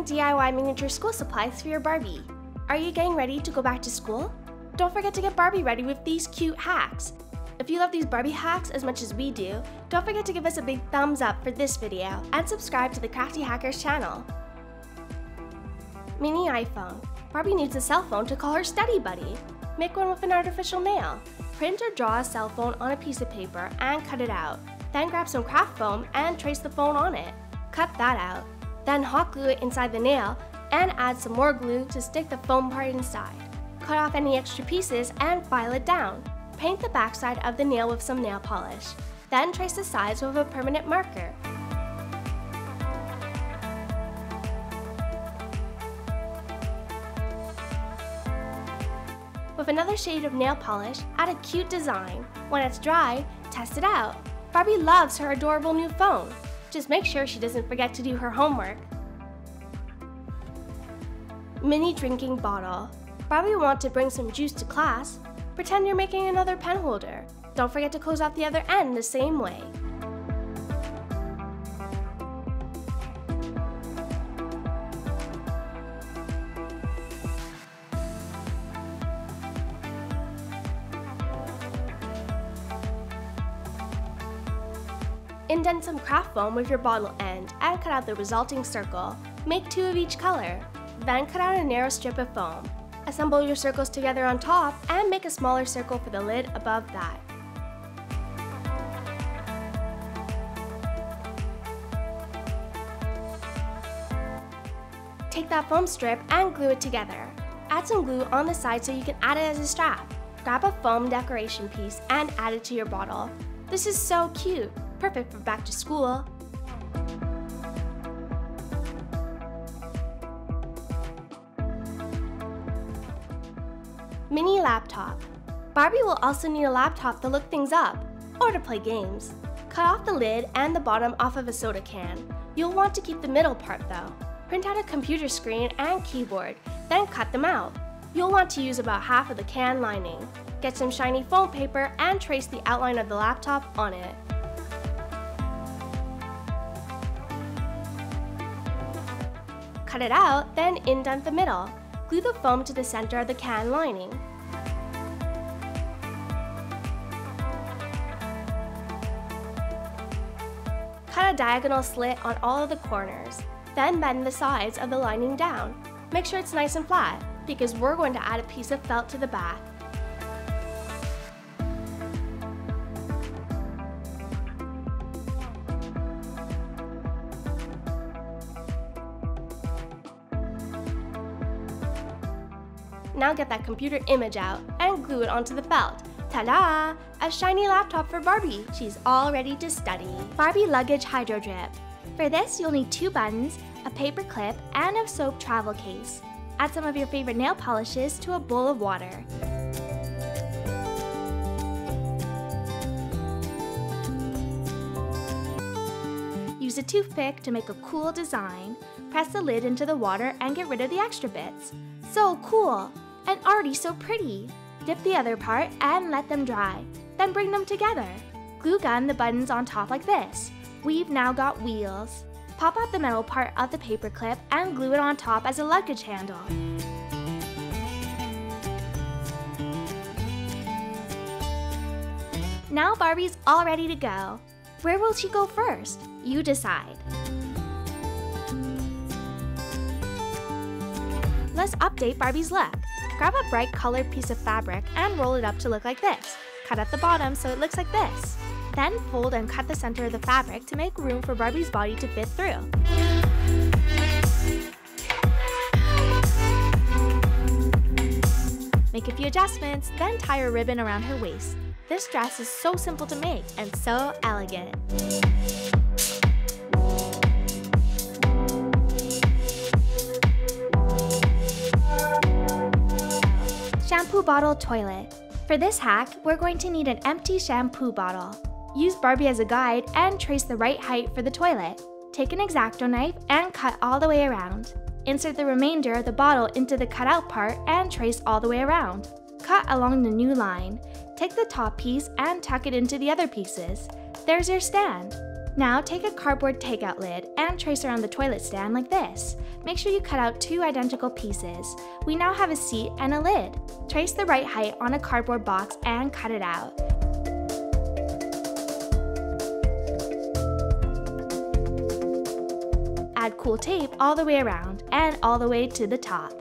buying DIY miniature school supplies for your Barbie? Are you getting ready to go back to school? Don't forget to get Barbie ready with these cute hacks. If you love these Barbie hacks as much as we do, don't forget to give us a big thumbs up for this video and subscribe to the Crafty Hackers channel. Mini iPhone. Barbie needs a cell phone to call her study buddy. Make one with an artificial nail. Print or draw a cell phone on a piece of paper and cut it out. Then grab some craft foam and trace the phone on it. Cut that out. Then hot glue it inside the nail and add some more glue to stick the foam part inside. Cut off any extra pieces and file it down. Paint the backside of the nail with some nail polish. Then trace the sides with a permanent marker. With another shade of nail polish, add a cute design. When it's dry, test it out. Barbie loves her adorable new phone. Just make sure she doesn't forget to do her homework. Mini drinking bottle. Barbie wants to bring some juice to class. Pretend you're making another pen holder. Don't forget to close off the other end the same way. Indent some craft foam with your bottle end and cut out the resulting circle. Make 2 of each color. Then cut out a narrow strip of foam. Assemble your circles together on top and make a smaller circle for the lid above that. Take that foam strip and glue it together. Add some glue on the side so you can add it as a strap. Grab a foam decoration piece and add it to your bottle. This is so cute, perfect for back to school. Mini laptop. Barbie will also need a laptop to look things up or to play games. Cut off the lid and the bottom off of a soda can. You'll want to keep the middle part though. Print out a computer screen and keyboard, then cut them out. You'll want to use about half of the can lining. Get some shiny foam paper and trace the outline of the laptop on it. Cut it out, then indent the middle. Glue the foam to the center of the can lining. Cut a diagonal slit on all of the corners. Then bend the sides of the lining down. Make sure it's nice and flat, because we're going to add a piece of felt to the back. Now get that computer image out and glue it onto the felt. Ta-da! A shiny laptop for Barbie. She's all ready to study. Barbie Luggage Hydro Drip. For this, you'll need 2 buttons, a paper clip, and a soap travel case. Add some of your favorite nail polishes to a bowl of water. Use a toothpick to make a cool design. Press the lid into the water and get rid of the extra bits. So cool! And already so pretty! Dip the other part and let them dry. Then bring them together. Glue gun the buttons on top like this. We've now got wheels. Pop out the metal part of the paper clip and glue it on top as a luggage handle. Now Barbie's all ready to go. Where will she go first? You decide. Let's update Barbie's look. Grab a bright colored piece of fabric and roll it up to look like this. Cut at the bottom so it looks like this. Then fold and cut the center of the fabric to make room for Barbie's body to fit through. Make a few adjustments, then tie a ribbon around her waist. This dress is so simple to make and so elegant. Shampoo bottle toilet. For this hack, we're going to need an empty shampoo bottle. Use Barbie as a guide and trace the right height for the toilet. Take an X-Acto knife and cut all the way around. Insert the remainder of the bottle into the cutout part and trace all the way around. Cut along the new line. Take the top piece and tuck it into the other pieces. There's your stand. Now take a cardboard takeout lid and trace around the toilet stand like this. Make sure you cut out 2 identical pieces. We now have a seat and a lid. Trace the right height on a cardboard box and cut it out. Add cool tape all the way around and all the way to the top.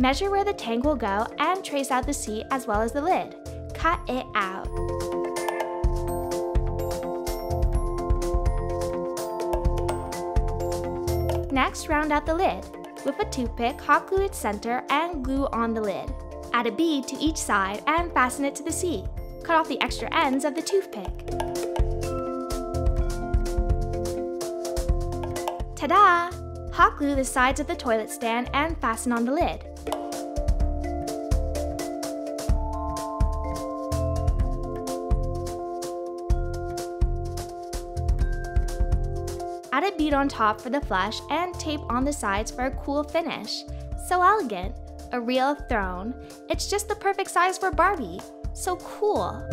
Measure where the tank will go and trace out the seat as well as the lid. Cut it out. Next, round out the lid. With a toothpick, hot glue its center and glue on the lid. Add a bead to each side and fasten it to the seat. Cut off the extra ends of the toothpick. Ta-da! Hot glue the sides of the toilet stand and fasten on the lid. Add a bead on top for the flush and tape on the sides for a cool finish. So elegant! A real throne. It's just the perfect size for Barbie. So cool!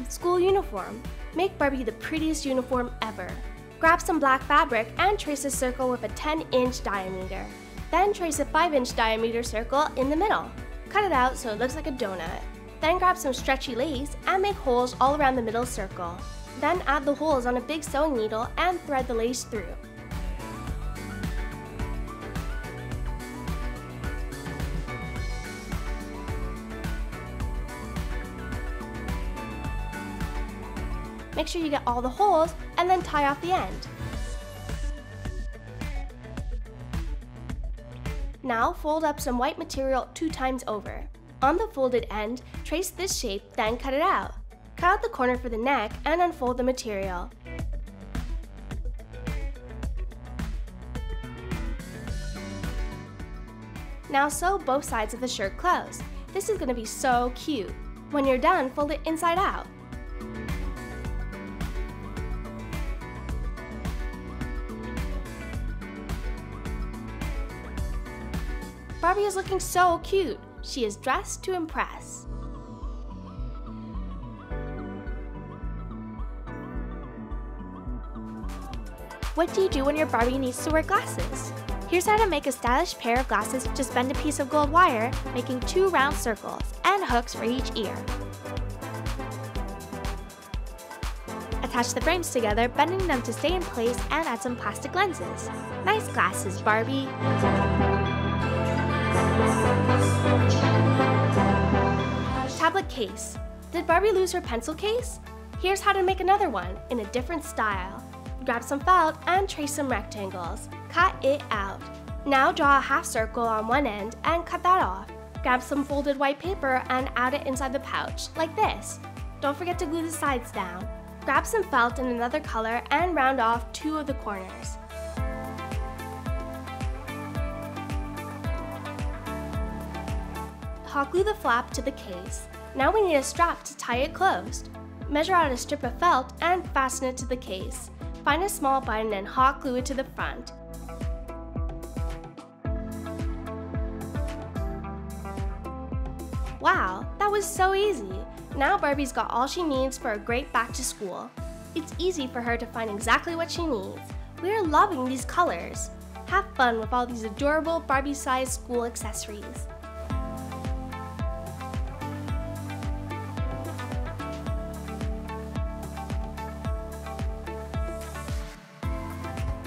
School uniform. Make Barbie the prettiest uniform ever. Grab some black fabric and trace a circle with a 10-inch diameter. Then trace a 5-inch diameter circle in the middle. Cut it out so it looks like a donut. Then grab some stretchy lace and make holes all around the middle circle. Then add the holes on a big sewing needle and thread the lace through. Make sure you get all the holes and then tie off the end. Now fold up some white material 2 times over. On the folded end, trace this shape, then cut it out. Cut out the corner for the neck and unfold the material. Now sew both sides of the shirt closed. This is going to be so cute. When you're done, fold it inside out. Barbie is looking so cute. She is dressed to impress. What do you do when your Barbie needs to wear glasses? Here's how to make a stylish pair of glasses. Just bend a piece of gold wire, making 2 round circles and hooks for each ear. Attach the frames together, bending them to stay in place, and add some plastic lenses. Nice glasses, Barbie! Tablet case. Did Barbie lose her pencil case? Here's how to make another one in a different style. Grab some felt and trace some rectangles. Cut it out. Now draw a half circle on one end and cut that off. Grab some folded white paper and add it inside the pouch, like this. Don't forget to glue the sides down. Grab some felt in another color and round off 2 of the corners. Hot glue the flap to the case. Now we need a strap to tie it closed. Measure out a strip of felt and fasten it to the case. Find a small button and hot glue it to the front. Wow, that was so easy! Now Barbie's got all she needs for a great back to school. It's easy for her to find exactly what she needs. We are loving these colors. Have fun with all these adorable Barbie-sized school accessories.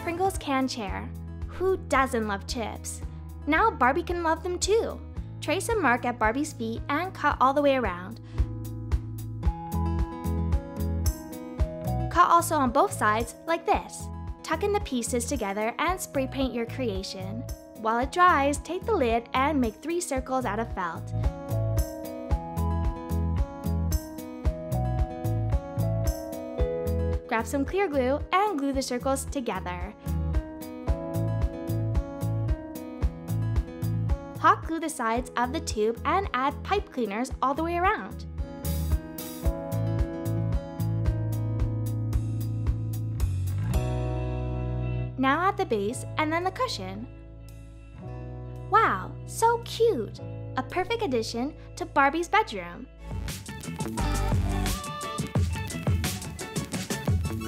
Pringles can chair. Who doesn't love chips? Now Barbie can love them too. Trace a mark at Barbie's feet and cut all the way around. Cut also on both sides like this. Tuck in the pieces together and spray paint your creation. While it dries, take the lid and make 3 circles out of felt. Grab some clear glue and glue the circles together. Hot glue the sides of the tube and add pipe cleaners all the way around. Now add the base and then the cushion. Wow, so cute! A perfect addition to Barbie's bedroom.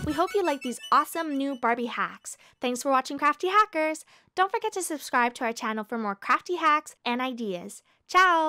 We hope you like these awesome new Barbie hacks. Thanks for watching Crafty Hackers! Don't forget to subscribe to our channel for more crafty hacks and ideas. Ciao!